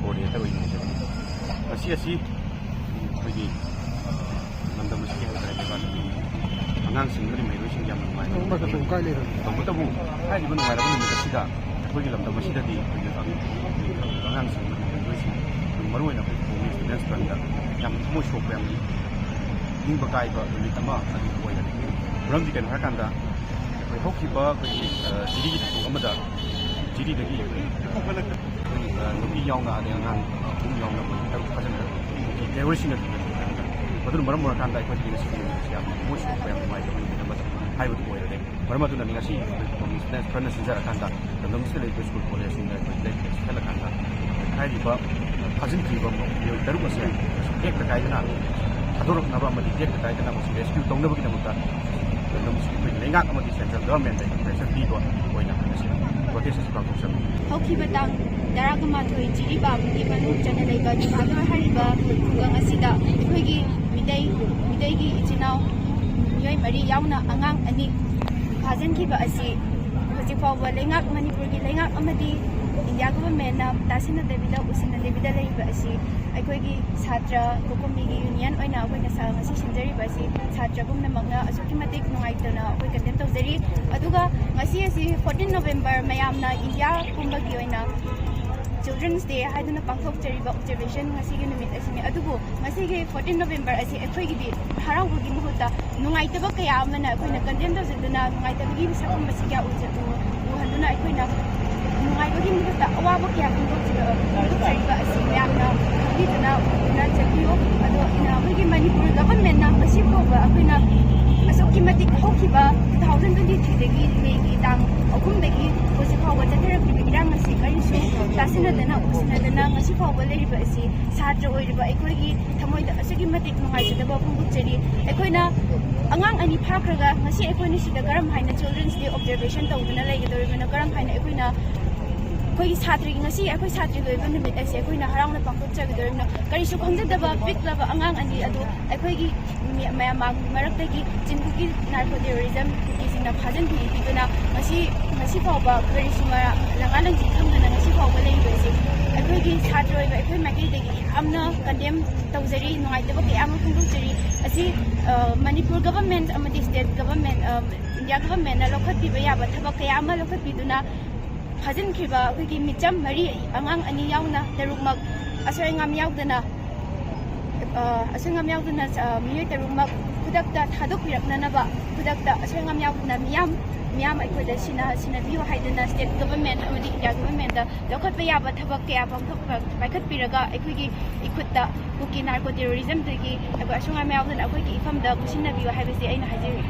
coordinator asi bagi mandam mesti yang ada dekat angang singari maheiroising yang mai maka tu kai le tamu hai di mana ada pun kita sida bagi lam mesti tadi bagi angang singari maheiroising maru na performance students banda yang mo show yang ni bagai ba ni tama adi ko ya ram di kan hakanda bai hokiba bagi jiri ki tu amada jiri dagi nubi yauna ada angang yauna ta fajana ki maheiroising Betul maram kan da ikut jenis ini siap mus apa yang mai dengan kita macam hai betul boleh deh maram tu nanti ngasih komunitas pernah sejarah kan da dan mesti lebih school college ini dan sekolah kan da hai di bawah hazin tiba mau baru masih tekta kaidana thadokpiraknaba mesti tekta kaidana mesti rescue tong na bagi kita dan mesti lengak mesti central government dan pressure di bawah poinnya masih proses sebab proses Hoki batang daragama thoi jiri ba mi manu chana leiba jibagama hariba kugang asida khoi midai gi ichinau Mioi mari yauna angang ani bhajan ki ba asi hoji pawa lengak manipur gi lengak amadi India government na tasina debida usina debida leiba asi aikoi gi chhatra kokomi gi union oina akoi na sa ngasi sinjari ba asi chhatra gumna magna asuki matik nungaitona akoi content tawjari aduga ngasi asi 14 November mayamna India kumba gi oina Children's Day haiduna pangthok chariba observation ngasi gi numit asini adugo ngasi gi 14 November asi akoi gi di harau gi muhuta nungaitaba kaya amana akoi na content tawjaduna nungaitaba gi sakam masi kya ujatu handuna akoi na nungaitaba gi muhuta awabu kya pangthok chariba asi mayamna dina na chapiyo ado ina akoi gi Manipur government na asi poba akoi na asuki matik hokiba 2023 dagi legi tang akum dagi hosi phawa chathara pirang asi kaisu tasina dana usina dana ngasi phawa leriba asi satra oiriba aikoi gi thamoida asuki matik nungai daba phungchari aikoi na angang ani phakraga ngasi aikoi ni sida garam haina children's day observation tawduna legadoribana garam haina aikoi na koi satri ngasi akoi satri goi ban numit ase koi na harang na pangkok chagador na kari su khongjadaba piklaba angang ani adu akoi gi mayamang marakta gi jinbu gi narco terrorism ki singna phajan bi biduna ngasi pawba kari suma langalang ji khamdana ngasi pawba lei bese akoi gi satroi ba akoi magi degi amna condemn tawjari nungaitaba ki am khungchari asi Manipur government amadi state government India government na lokhat bi ya ba thabak kaya ama lokhat biduna Hazin kiba kuki micham mari angang ani yauna terukmak asengam yaudana Mioi terukmak kudakta thadokpiraknaba kudakta asengam yaudana miyam aikoda sina biyo haidana state government amadi India government da lokhat bayaba thabak kaya pangthok paikhat piraga aikogi ikutta kuki narco terrorism dagi asengam yaudana aikogi ifamda kusina biyo haibase aina hajiri